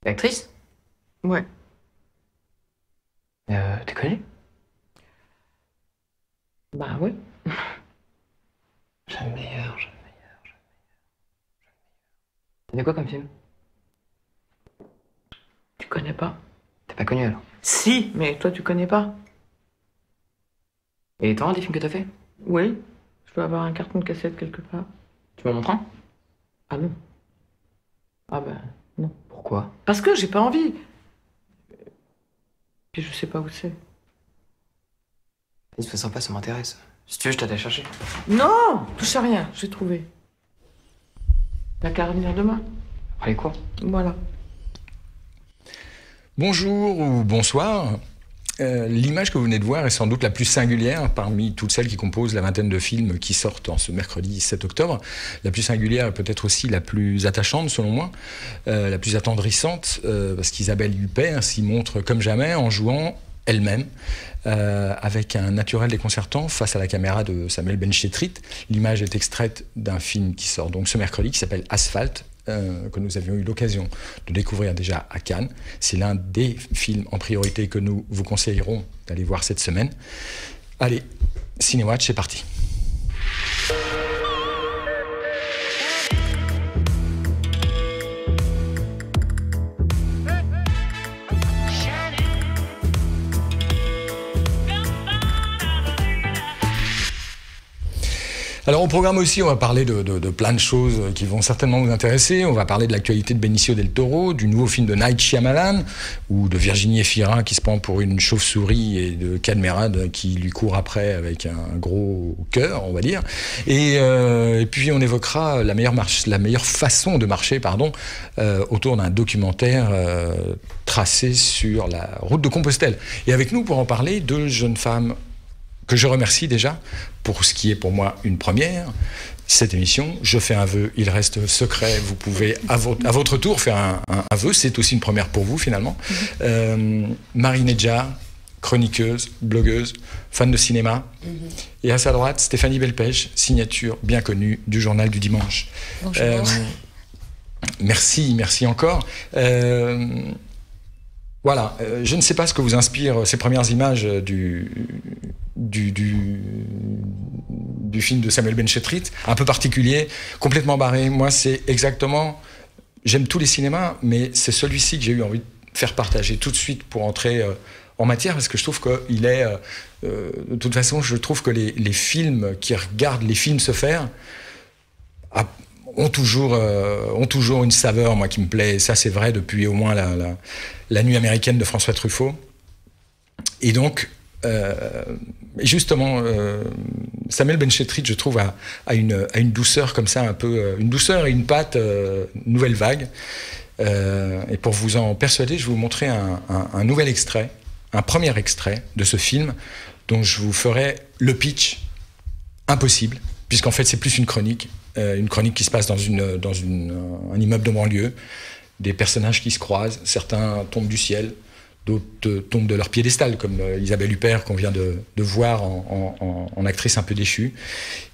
L'actrice? Ouais. T'es connue? Bah ouais. J'aime meilleur, j'aime meilleur. T'as fait quoi comme film? Tu connais pas? T'es pas connu alors. Si, mais toi tu connais pas. Et t'en as des films que t'as fait? Oui. Je dois avoir un carton de cassette quelque part. Tu m'en montres un? Ah non. Ah ben non. Pourquoi? Parce que j'ai pas envie. Puis je sais pas où c'est. De toute façon, pas, ça m'intéresse. Si tu veux, je t'aide à chercher. Non! Touche à rien, j'ai trouvé. T'as qu'à revenir demain. Allez, quoi? Voilà. Bonjour ou bonsoir. L'image que vous venez de voir est sans doute la plus singulière parmi toutes celles qui composent la vingtaine de films qui sortent en ce mercredi 7 octobre. La plus singulière et peut-être aussi la plus attachante selon moi, la plus attendrissante, parce qu'Isabelle Huppert s'y montre comme jamais en jouant elle-même, avec un naturel déconcertant face à la caméra de Samuel Benchetrit. L'image est extraite d'un film qui sort donc ce mercredi qui s'appelle Asphalt, que nous avions eu l'occasion de découvrir déjà à Cannes. C'est l'un des films en priorité que nous vous conseillerons d'aller voir cette semaine. Allez, Cinéwatch, c'est parti. Alors au programme aussi, on va parler de plein de choses qui vont certainement vous intéresser. On va parler de l'actualité de Benicio del Toro, du nouveau film de Night Shyamalan, ou de Virginie Efira qui se prend pour une chauve-souris et de Kad Merad qui lui court après avec un gros cœur, on va dire. Et puis on évoquera la meilleure façon de marcher, autour d'un documentaire tracé sur la route de Compostelle. Et avec nous pour en parler, deux jeunes femmes que je remercie déjà pour ce qui est pour moi une première, cette émission. Je fais un vœu, il reste secret, vous pouvez à votre tour faire un vœu, c'est aussi une première pour vous finalement. Marie Nedjar, chroniqueuse, blogueuse, fan de cinéma. Et à sa droite, Stéphanie Belpèche, signature bien connue du Journal du Dimanche. Bonjour. Merci encore. Voilà, je ne sais pas ce que vous inspirent ces premières images du film de Samuel Benchetrit, un peu particulier, complètement barré. Moi, c'est exactement... J'aime tous les cinémas, mais c'est celui-ci que j'ai eu envie de faire partager tout de suite pour entrer en matière, parce que je trouve qu'il est... de toute façon, je trouve que les films qui regardent les films se faire ont toujours une saveur, moi, qui me plaît. Et ça, c'est vrai depuis au moins la Nuit américaine de François Truffaut. Et donc... justement, Samuel Benchetrit, je trouve, a une douceur comme ça, un peu, une douceur et une patte nouvelle vague. Et pour vous en persuader, je vais vous montrer un nouvel extrait, un premier extrait de ce film, dont je vous ferai le pitch impossible, puisqu'en fait c'est plus une chronique qui se passe dans un immeuble de banlieue, des personnages qui se croisent, certains tombent du ciel, d'autres tombent de leur piédestal, comme Isabelle Huppert qu'on vient de voir en actrice un peu déchue.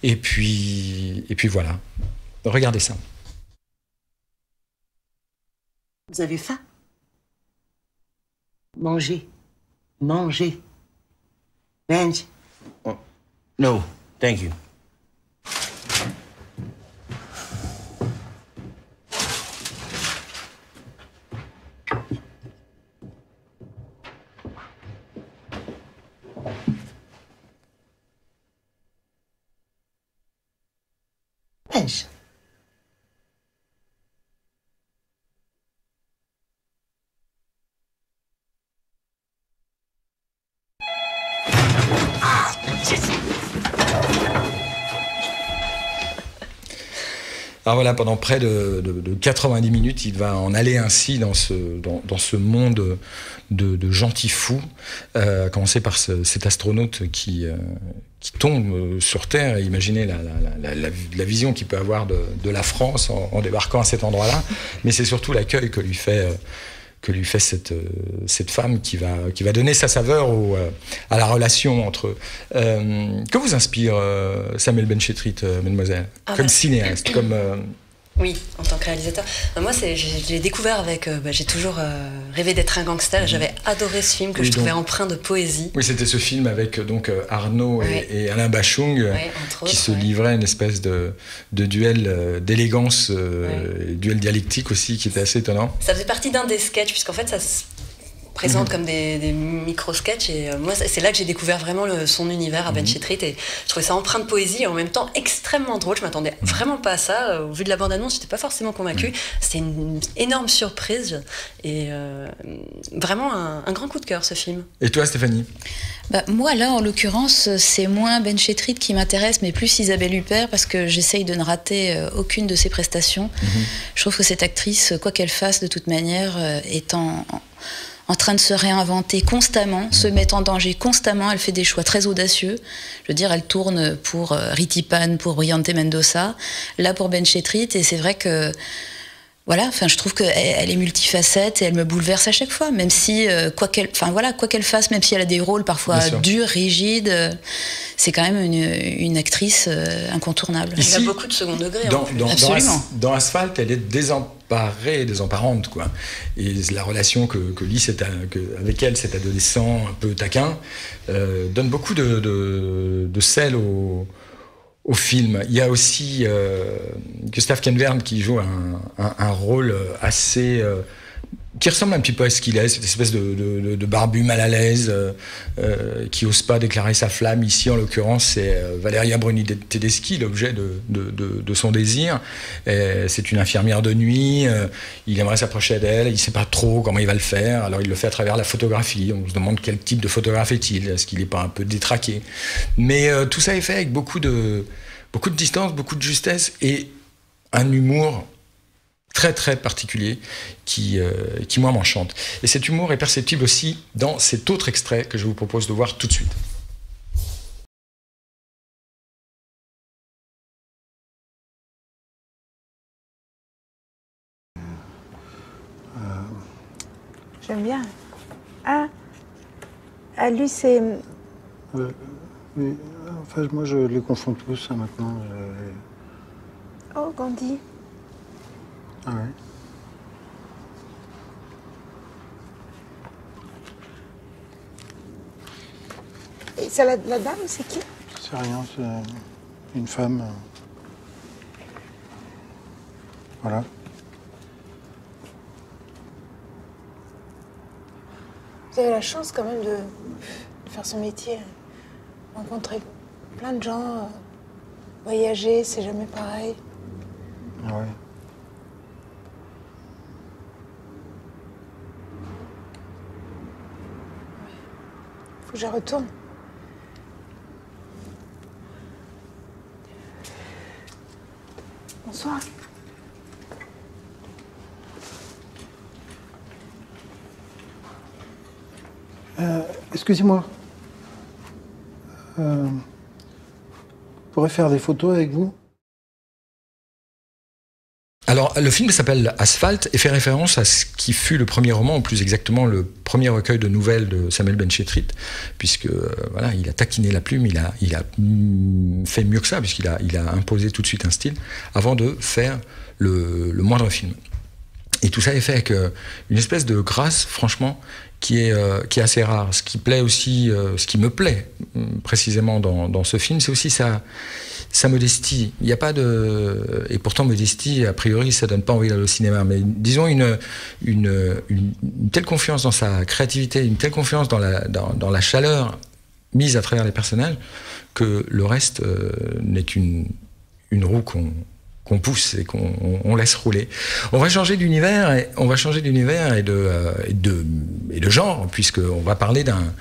Et puis voilà. Regardez ça. Vous avez faim? Mangez. Mangez. Benj. Oh, no, thank you. Benj. Alors voilà, pendant près de 90 minutes, il va en aller ainsi dans ce monde de gentils fous, à commencer par cet astronaute qui tombe sur Terre. Et imaginez la vision qu'il peut avoir de la France en débarquant à cet endroit-là. Mais c'est surtout l'accueil que lui fait cette femme qui va donner sa saveur à la relation entre eux. Que vous inspire Samuel Benchetrit, mademoiselle, comme cinéaste, comme Oui, en tant que réalisateur. Moi, j'ai découvert avec... j'ai toujours rêvé d'être un gangster. J'avais adoré ce film que je trouvais empreint de poésie. Oui, c'était ce film avec donc Arnaud et Alain Bachung qui se livraient une espèce de duel d'élégance, duel dialectique aussi, qui était assez étonnant. Ça faisait partie d'un des sketchs, puisqu'en fait, ça se présente comme des micro-sketchs. Et moi, c'est là que j'ai découvert vraiment son univers à Benchetrit. Et je trouvais ça empreint de poésie et en même temps extrêmement drôle. Je m'attendais vraiment pas à ça. Au vu de la bande-annonce, j'étais pas forcément convaincue. C'était une énorme surprise. Et vraiment un grand coup de cœur, ce film. Et toi, Stéphanie? Moi, là, en l'occurrence, c'est moins Benchetrit qui m'intéresse, mais plus Isabelle Huppert, parce que j'essaye de ne rater aucune de ses prestations. Je trouve que cette actrice, quoi qu'elle fasse, de toute manière, est en train de se réinventer constamment, se met en danger constamment. Elle fait des choix très audacieux. Je veux dire, elle tourne pour Ritipan, pour Briante Mendoza, là pour Benchetrit, et c'est vrai que voilà, enfin, je trouve qu'elle est multifacette et elle me bouleverse à chaque fois, même si, quoi qu'elle fasse, même si elle a des rôles parfois durs, rigides, c'est quand même une actrice incontournable. Ici, elle a beaucoup de second degré. Absolument. Dans Asphalt, elle est désemparée, désemparante, quoi. Et la relation que lie avec elle, cet adolescent un peu taquin, donne beaucoup de sel au film. Il y a aussi Gustav Kenvern qui joue un rôle assez... qui ressemble un petit peu à ce qu'il est, cette espèce de barbu mal à l'aise, qui n'ose pas déclarer sa flamme. Ici, en l'occurrence, c'est Valeria Bruni-Tedeschi, l'objet de son désir. C'est une infirmière de nuit, il aimerait s'approcher d'elle, il ne sait pas trop comment il va le faire, alors il le fait à travers la photographie. On se demande quel type de photographe est-il, est-ce qu'il n'est pas un peu détraqué. Mais tout ça est fait avec beaucoup de distance, beaucoup de justesse et un humour très très particulier qui moi m'enchante. Et cet humour est perceptible aussi dans cet autre extrait que je vous propose de voir tout de suite. J'aime bien. Ah, lui c'est... oui, enfin, moi je les confonds tous maintenant. Oh, Gandhi. Ah ouais. Et c'est la dame, c'est qui? C'est rien, c'est une femme. Voilà. Vous avez la chance quand même de faire son métier. Rencontrer plein de gens, voyager, c'est jamais pareil. Ouais. Faut que je retourne. Bonsoir. Excusez-moi. Je pourrais faire des photos avec vous? Alors, le film s'appelle Asphalt et fait référence à ce qui fut le premier roman, ou plus exactement le premier recueil de nouvelles de Samuel Benchetrit, puisque voilà, il a taquiné la plume, il a fait mieux que ça, puisqu'il a imposé tout de suite un style, avant de faire le moindre film. Et tout ça est fait avec une espèce de grâce, franchement, qui est assez rare. Ce qui plaît aussi, ce qui me plaît précisément dans ce film, c'est aussi sa modestie. Il n'y a pas de... Et pourtant, modestie, a priori, ça donne pas envie d'aller au cinéma. Mais disons une telle confiance dans sa créativité, une telle confiance dans la chaleur mise à travers les personnages, que le reste n'est qu'une roue qu'on pousse et qu'on laisse rouler. On va changer d'univers et de genre, puisqu'on va parler d'un